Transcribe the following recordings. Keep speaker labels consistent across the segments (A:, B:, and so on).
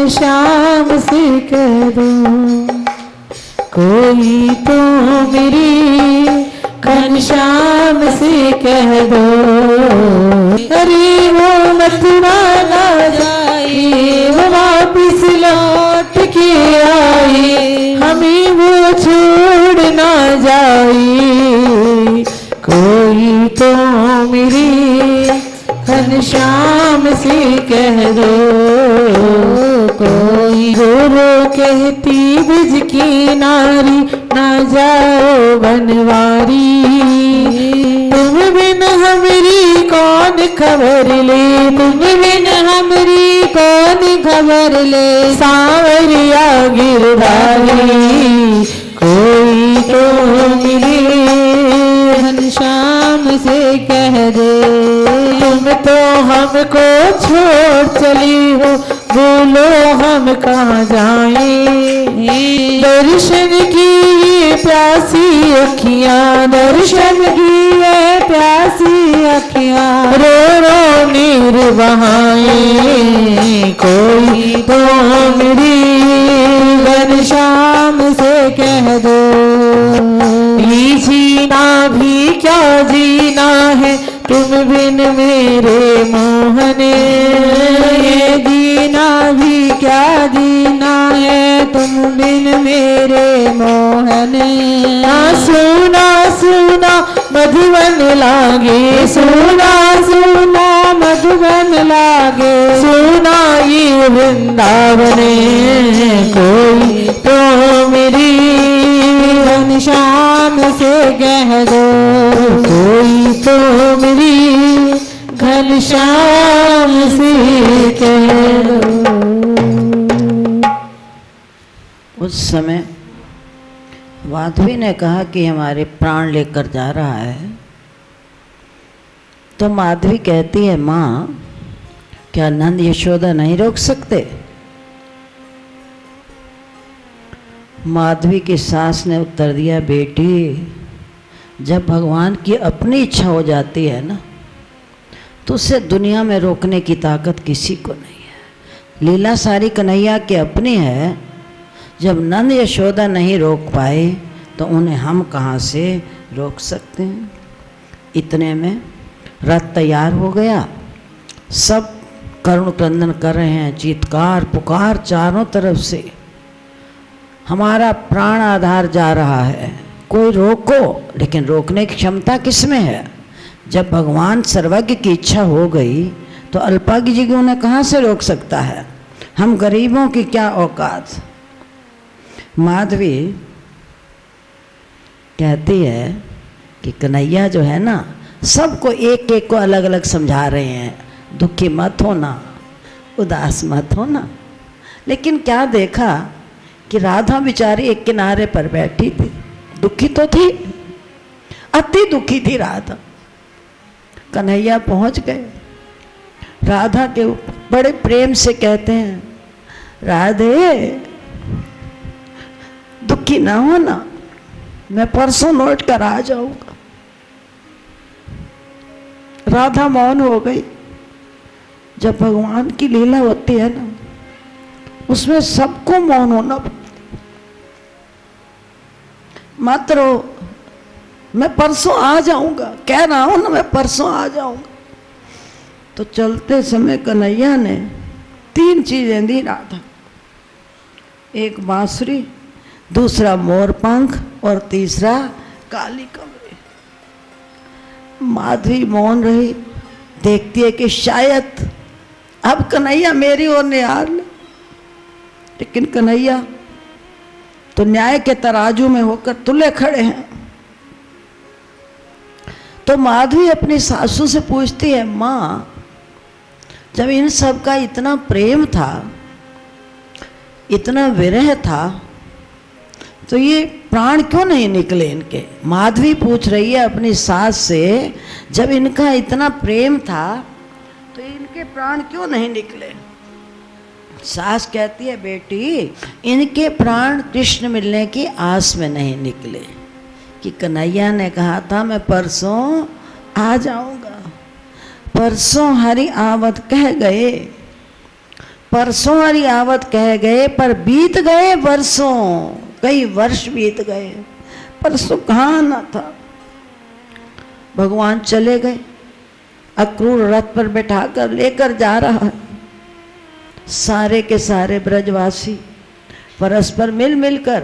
A: घनश्याम से कह दो, कोई तो मेरी घनश्याम से कह दो। अरे वो मथुरा ना जाए, वो वापिस लौट के आए, हमें वो छोड़ ना जाए। कोई तो मेरी घनश्याम से कह दो, कोई रो रो कहती ब्रज की नारी, ना जाओ बनवारी। तुम बिन हमरी कौन खबर ले, तुम बिन हमरी कौन खबर ले, सांवरिया गिरधारी। कोई तो मिले घनश्याम से कह दे, तुम तो हमको छोड़ चली हो, बोलो हम कहाँ जाएं। दर्शन की ये प्यासी अखियाँ, दर्शन की ये प्यासी अखियाँ, रो रो नीर बहाएं। कोई तो मेरी घनश्याम से कह दो, ये जीना भी क्या जीना है, तुम बिन मेरे मोहने। ये जीना भी क्या जीना है, तुम बिन मेरे मोहने। ना सुना सुना मधुबन लागे, सुना सुना मधुबन लागे, सुना ये वृंदावने। कोई तो मेरी घनश्याम से कह दो, कोई तो मेरी घनश्याम से कह दो।
B: उस समय माधवी ने कहा कि हमारे प्राण लेकर जा रहा है। तो माधवी कहती है, माँ क्या नंद यशोदा नहीं रोक सकते? माधवी की सास ने उत्तर दिया, बेटी जब भगवान की अपनी इच्छा हो जाती है ना, तो उसे दुनिया में रोकने की ताकत किसी को नहीं है। लीला सारी कन्हैया की अपनी है। जब नंद यशोदा नहीं रोक पाए तो उन्हें हम कहाँ से रोक सकते हैं। इतने में रथ तैयार हो गया, सब करुण क्रंदन कर रहे हैं, चीत्कार पुकार चारों तरफ से, हमारा प्राण आधार जा रहा है, कोई रोको। लेकिन रोकने की क्षमता किसमें है? जब भगवान सर्वज्ञ की इच्छा हो गई तो अल्पागी जी को उन्हें कहाँ से रोक सकता है? हम गरीबों की क्या औकात। माधवी कहती है कि कन्हैया जो है ना, सबको एक एक को अलग अलग समझा रहे हैं, दुखी मत होना, उदास मत होना। लेकिन क्या देखा कि राधा बेचारी एक किनारे पर बैठी थी, दुखी तो थी, अति दुखी थी राधा। कन्हैया पहुंच गए, राधा के बड़े प्रेम से कहते हैं, राधे दुखी ना हो ना, मैं परसों लौट कर आ जाऊंगा। राधा मौन हो गई। जब भगवान की लीला होती है ना, उसमें सबको मौन होना पड़ता। मात्र मैं परसों आ जाऊंगा, कह रहा हूं ना, मैं परसों आ जाऊंगा। तो चलते समय कन्हैया ने 3 चीजें दी राधा, एक बांसुरी, दूसरा मोर पंख और तीसरा काली कमरे। माधवी मौन रही, देखती है कि शायद अब कन्हैया मेरी ओर निहार ले। लेकिन कन्हैया तो न्याय के तराजू में होकर तुले खड़े हैं। तो माधवी अपनी सासू से पूछती है, माँ जब इन सब का इतना प्रेम था, इतना विरह था, तो ये प्राण क्यों नहीं निकले इनके? माधवी पूछ रही है अपनी सास से, जब इनका इतना प्रेम था तो इनके प्राण क्यों नहीं निकले? सास कहती है, बेटी इनके प्राण कृष्ण मिलने की आस में नहीं निकले, कि कन्हैया ने कहा था मैं परसों आ जाऊंगा। परसों हरि आवत कह गए परसों वाली आवत कह गए पर बीत गए वर्षों, कई वर्ष बीत गए, पर सुख कहाँ न था। भगवान चले गए, अक्रूर रथ पर बैठाकर लेकर जा रहा है। सारे के सारे ब्रजवासी परस्पर मिल मिलकर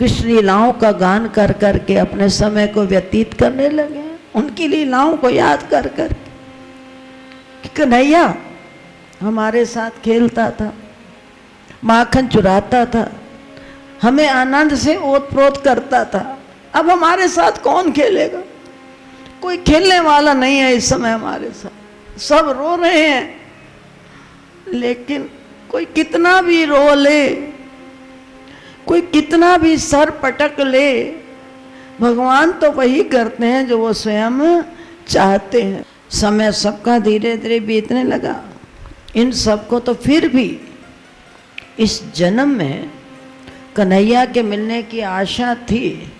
B: कृष्ण लीलाओं का गान कर कर के अपने समय को व्यतीत करने लगे, उनकी लीलाओं को याद कर कर कि कन्हैया हमारे साथ खेलता था, माखन चुराता था, हमें आनंद से ओत-प्रोत करता था, अब हमारे साथ कौन खेलेगा? कोई खेलने वाला नहीं है इस समय हमारे साथ, सब रो रहे हैं। लेकिन कोई कितना भी रो ले, कोई कितना भी सर पटक ले, भगवान तो वही करते हैं जो वो स्वयं चाहते हैं। समय सबका धीरे धीरे बीतने लगा। इन सबको तो फिर भी इस जन्म में कन्हैया के मिलने की आशा थी,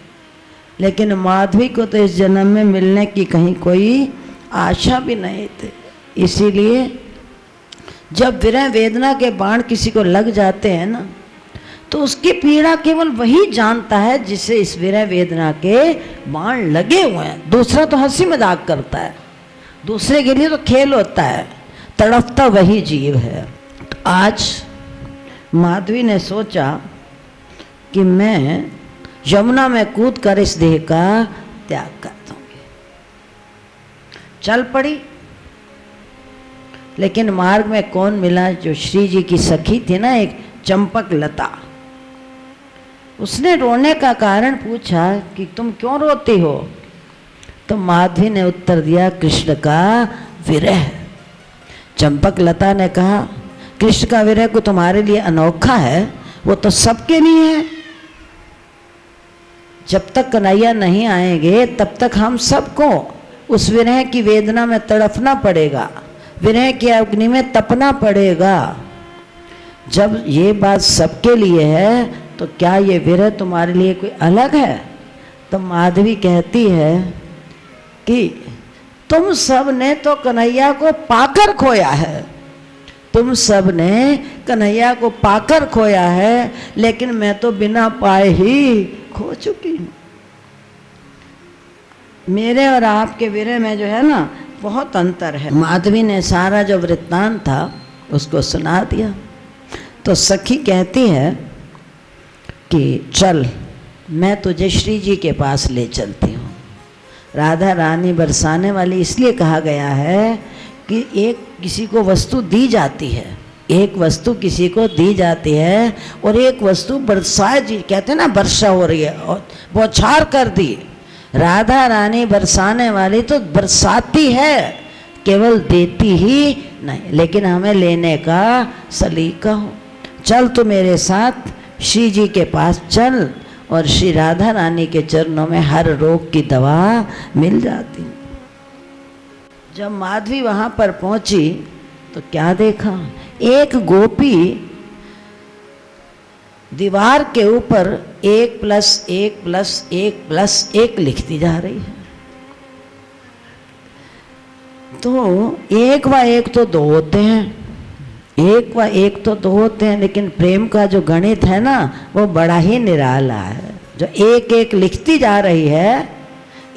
B: लेकिन माधवी को तो इस जन्म में मिलने की कहीं कोई आशा भी नहीं थी। इसीलिए जब विरह वेदना के बाण किसी को लग जाते हैं ना, तो उसकी पीड़ा केवल वही जानता है जिसे इस विरह वेदना के बाण लगे हुए हैं। दूसरा तो हंसी मजाक करता है, दूसरे के लिए तो खेल होता है, तड़पता वही जीव है। तो आज माधवी ने सोचा कि मैं यमुना में कूद कर इस देह का त्याग कर दूंगी। चल पड़ी, लेकिन मार्ग में कौन मिला? जो श्री जी की सखी थी ना, एक चंपक लता। उसने रोने का कारण पूछा कि तुम क्यों रोती हो? तो माधवी ने उत्तर दिया, कृष्ण का विरह। चंपक लता ने कहा, कृष्ण का विरह को तुम्हारे लिए अनोखा है, वो तो सबके लिए है। जब तक कन्हैया नहीं आएंगे तब तक हम सबको उस विरह की वेदना में तड़पना पड़ेगा, विरह की अग्नि में तपना पड़ेगा। जब ये बात सबके लिए है तो क्या ये विरह तुम्हारे लिए कोई अलग है? तो माधवी कहती है कि तुम सब ने तो कन्हैया को पाकर खोया है, तुम सब ने कन्हैया को पाकर खोया है, लेकिन मैं तो बिना पाए ही खो चुकी हूँ। मेरे और आपके विरह में जो है ना बहुत अंतर है। माधवी ने सारा जो वृत्तांत था उसको सुना दिया। तो सखी कहती है कि चल मैं तुझे श्री जी के पास ले चलती हूँ। राधा रानी बरसाने वाली इसलिए कहा गया है कि एक किसी को वस्तु दी जाती है, एक वस्तु किसी को दी जाती है और एक वस्तु बरसाए जी, कहते हैं ना वर्षा हो रही है और बौछार कर दी। राधा रानी बरसाने वाली तो बरसाती है, केवल देती ही नहीं, लेकिन हमें लेने का सलीका हो। चल तू मेरे साथ श्री जी के पास चल, और श्री राधा रानी के चरणों में हर रोग की दवा मिल जाती। जब माधवी वहाँ पर पहुँची तो क्या देखा? एक गोपी दीवार के ऊपर 1+1+1+1 लिखती जा रही है। तो 1 व 1 तो 2 होते हैं, 1 व 1 तो 2 होते हैं, लेकिन प्रेम का जो गणित है ना वो बड़ा ही निराला है। जो 1-1 लिखती जा रही है,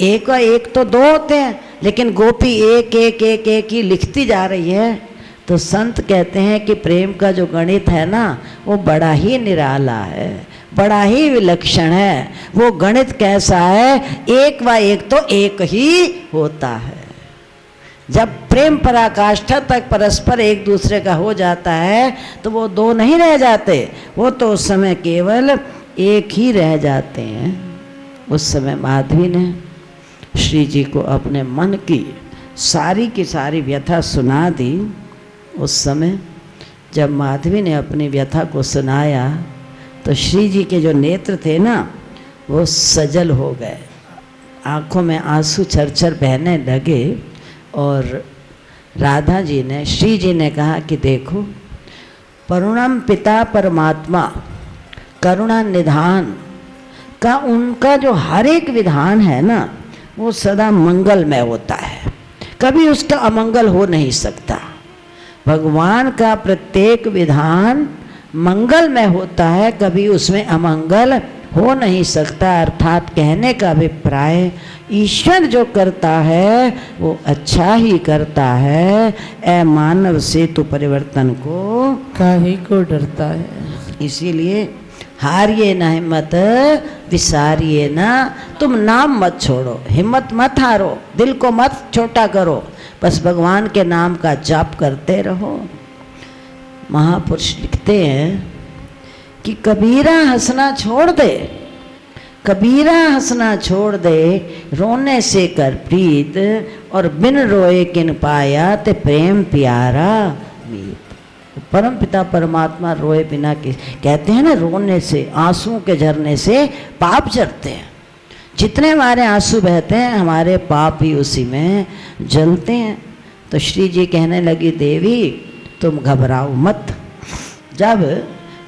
B: 1 व 1 तो 2 होते हैं, लेकिन गोपी 1-1-1-1 ही लिखती जा रही है। तो संत कहते हैं कि प्रेम का जो गणित है ना वो बड़ा ही निराला है, बड़ा ही विलक्षण है। वो गणित कैसा है? 1 व 1 तो 1 ही होता है। जब प्रेम पराकाष्ठा तक परस्पर एक दूसरे का हो जाता है तो वो 2 नहीं रह जाते, वो तो उस समय केवल 1 ही रह जाते हैं। उस समय माधवी ने श्री जी को अपने मन की सारी व्यथा सुना दी। उस समय जब माधवी ने अपनी व्यथा को सुनाया तो श्री जी के जो नेत्र थे ना वो सजल हो गए, आँखों में आंसू छरछर बहने लगे। और राधा जी ने, श्री जी ने कहा कि देखो, परम पिता परमात्मा करुणा निधान का उनका जो हर एक विधान है ना वो सदा मंगलमय होता है, कभी उसका अमंगल हो नहीं सकता। भगवान का प्रत्येक विधान मंगल में होता है, कभी उसमें अमंगल हो नहीं सकता। अर्थात कहने का अभिप्राय ईश्वर जो करता है वो अच्छा ही करता है। ए मानव से तो परिवर्तन को
A: काहे को डरता है।
B: इसीलिए हारिए ना हिम्मत, विसारिए ना, तुम नाम मत छोड़ो, हिम्मत मत हारो, दिल को मत छोटा करो, बस भगवान के नाम का जाप करते रहो। महापुरुष लिखते हैं कि कबीरा हंसना छोड़ दे, कबीरा हंसना छोड़ दे, रोने से कर प्रीत, और बिन रोए किन पाया ते प्रेम प्यारा मीत। परम पिता परमात्मा रोए बिना के, कहते हैं ना, रोने से, आंसुओं के झरने से पाप जलते हैं। जितने हमारे आंसू बहते हैं हमारे पाप ही उसी में जलते हैं। तो श्री जी कहने लगी, देवी तुम घबराओ मत। जब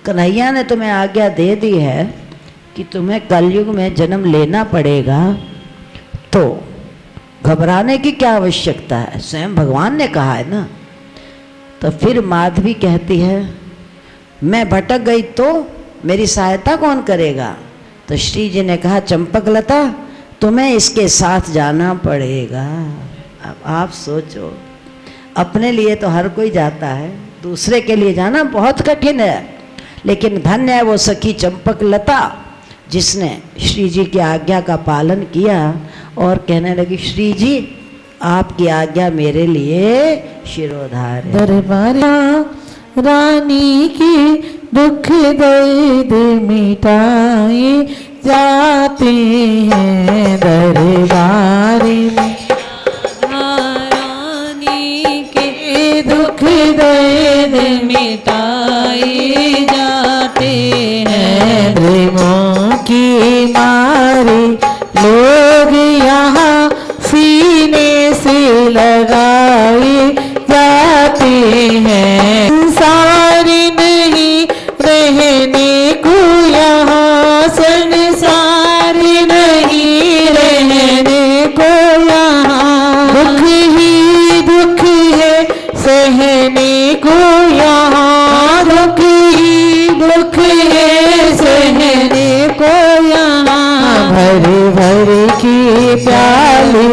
B: कन्हैया ने तुम्हें आज्ञा दे दी है कि तुम्हें कलयुग में जन्म लेना पड़ेगा, तो घबराने की क्या आवश्यकता है, स्वयं भगवान ने कहा है ना। तो फिर माधवी कहती है, मैं भटक गई तो मेरी सहायता कौन करेगा। तो श्री जी ने कहा, चंपकलता तुम्हें इसके साथ जाना पड़ेगा। अब आप सोचो, अपने लिए तो हर कोई जाता है, दूसरे के लिए जाना बहुत कठिन है, लेकिन धन्य है वो सखी चंपकलता जिसने श्री जी की आज्ञा का पालन किया और कहने लगी, श्री जी आपकी आज्ञा मेरे लिए शिरोधार है।
A: दरबारा रानी की दुख दर्द मिटाए जाते हैं, दरबार में रानी के दुख दर्द मिटाए जाते हैं। प्रेमों की मारी लोग यहाँ सीने से लगाए जाते हैं। संसार नहीं रहने को यहाँ, संसार नहीं रहने को यहाँ, दुख ही दुख है सहने को यहाँ, दुख ही दुख है सहने को यहाँ। भर भर की प्याली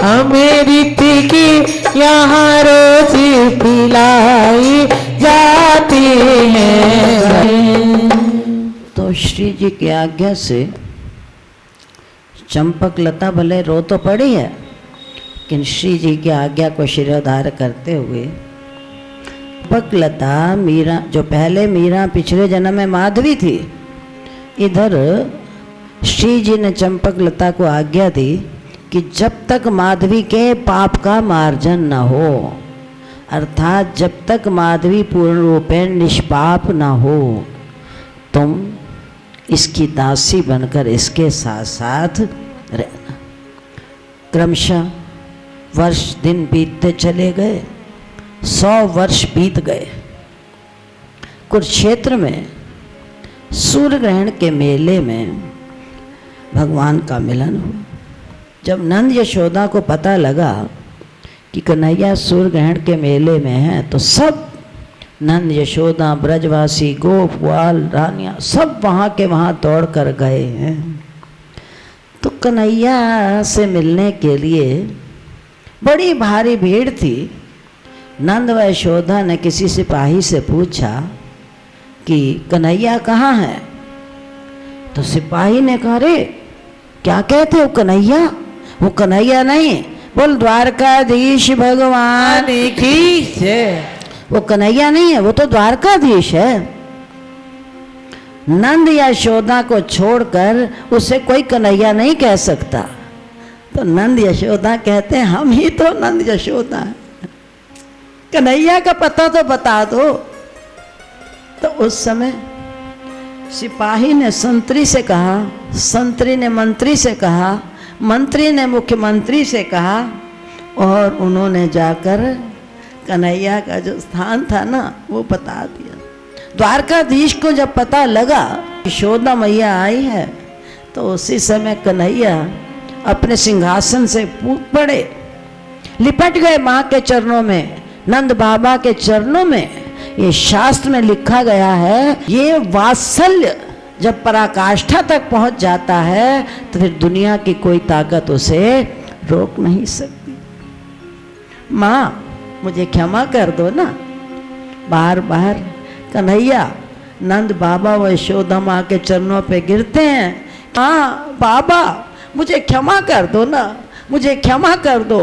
A: अमृत की यहाँ रोज पिलाई जाती है।
B: तो श्री जी की आज्ञा से चंपकलता भले रो तो पड़ी है, लेकिन श्री जी की आज्ञा को शिरोधार करते हुए चंपकलता मीरा, जो पहले मीरा पिछले जन्म में माधवी थी, इधर श्री जी ने चंपकलता को आज्ञा दी कि जब तक माधवी के पाप का मार्जन न हो, अर्थात जब तक माधवी पूर्ण रूपेण निष्पाप न हो, तुम इसकी दासी बनकर इसके साथ साथ रहना। क्रमशः वर्ष दिन बीतते चले गए, 100 वर्ष बीत गए। कुरुक्षेत्र में सूर्य ग्रहण के मेले में भगवान का मिलन हुआ। जब नंद यशोदा को पता लगा कि कन्हैया सूर्य ग्रहण के मेले में है, तो सब नंद यशोदा ब्रजवासी गोप ग्वाल रानियाँ सब वहाँ के वहाँ दौड़ कर गए हैं। तो कन्हैया से मिलने के लिए बड़ी भारी भीड़ थी। नंद व यशोदा ने किसी सिपाही से पूछा कि कन्हैया कहाँ है। तो सिपाही ने कहा, रे क्या कहते हो, कन्हैया? वो कन्हैया नहीं, बोल द्वारकाधीश भगवान की जय। वो कन्हैया नहीं है, वो तो द्वारकाधीश है। नंद या यशोदा को छोड़कर उसे कोई कन्हैया नहीं कह सकता। तो नंद यशोदा कहते हैं, हम ही तो नंद यशोदा हैं, कन्हैया का पता तो बता दो। तो उस समय सिपाही ने संतरी से कहा, संतरी ने मंत्री से कहा, मंत्री ने मुख्यमंत्री से कहा, और उन्होंने जाकर कन्हैया का जो स्थान था ना वो बता दिया। द्वारकाधीश को जब पता लगा यशोदा मैया आई है, तो उसी समय कन्हैया अपने सिंहासन से कूद पड़े, लिपट गए माँ के चरणों में। नंद बाबा के चरणों में, ये शास्त्र में लिखा गया है, ये वात्सल्य जब पराकाष्ठा तक पहुंच जाता है तो फिर दुनिया की कोई ताकत उसे रोक नहीं सकती। माँ मुझे क्षमा कर दो ना, बार बार कन्हैया नंद बाबा व यशोदा माँ के चरणों पे गिरते हैं, हाँ बाबा मुझे क्षमा कर दो ना, मुझे क्षमा कर दो।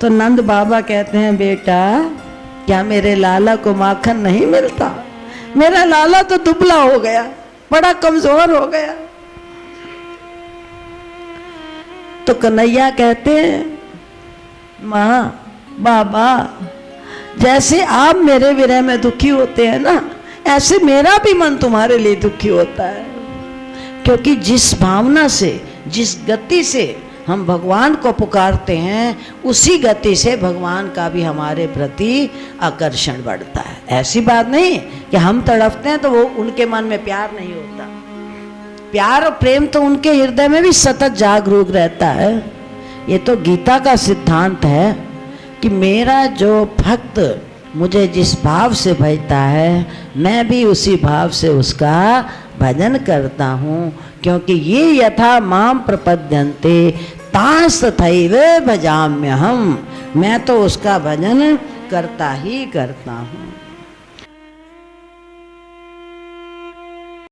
B: तो नंद बाबा कहते हैं, बेटा क्या मेरे लाला को माखन नहीं मिलता? मेरा लाला तो दुबला हो गया, बड़ा कमजोर हो गया। तो कन्हैया कहते हैं, माँ बाबा जैसे आप मेरे विरह में दुखी होते हैं ना, ऐसे मेरा भी मन तुम्हारे लिए दुखी होता है। क्योंकि जिस भावना से, जिस गति से हम भगवान को पुकारते हैं, उसी गति से भगवान का भी हमारे प्रति आकर्षण बढ़ता है। ऐसी बात नहीं कि हम तड़पते हैं तो वो उनके मन में प्यार नहीं होता। प्यार और प्रेम तो उनके हृदय में भी सतत जागरूक रहता है। ये तो गीता का सिद्धांत है कि मेरा जो भक्त मुझे जिस भाव से भजता है, मैं भी उसी भाव से उसका भजन करता हूँ। क्योंकि ये यथा माम प्रपद्यन्ते तांस तथैव भजाम्यहम्, मैं तो उसका भजन करता ही करता हूँ।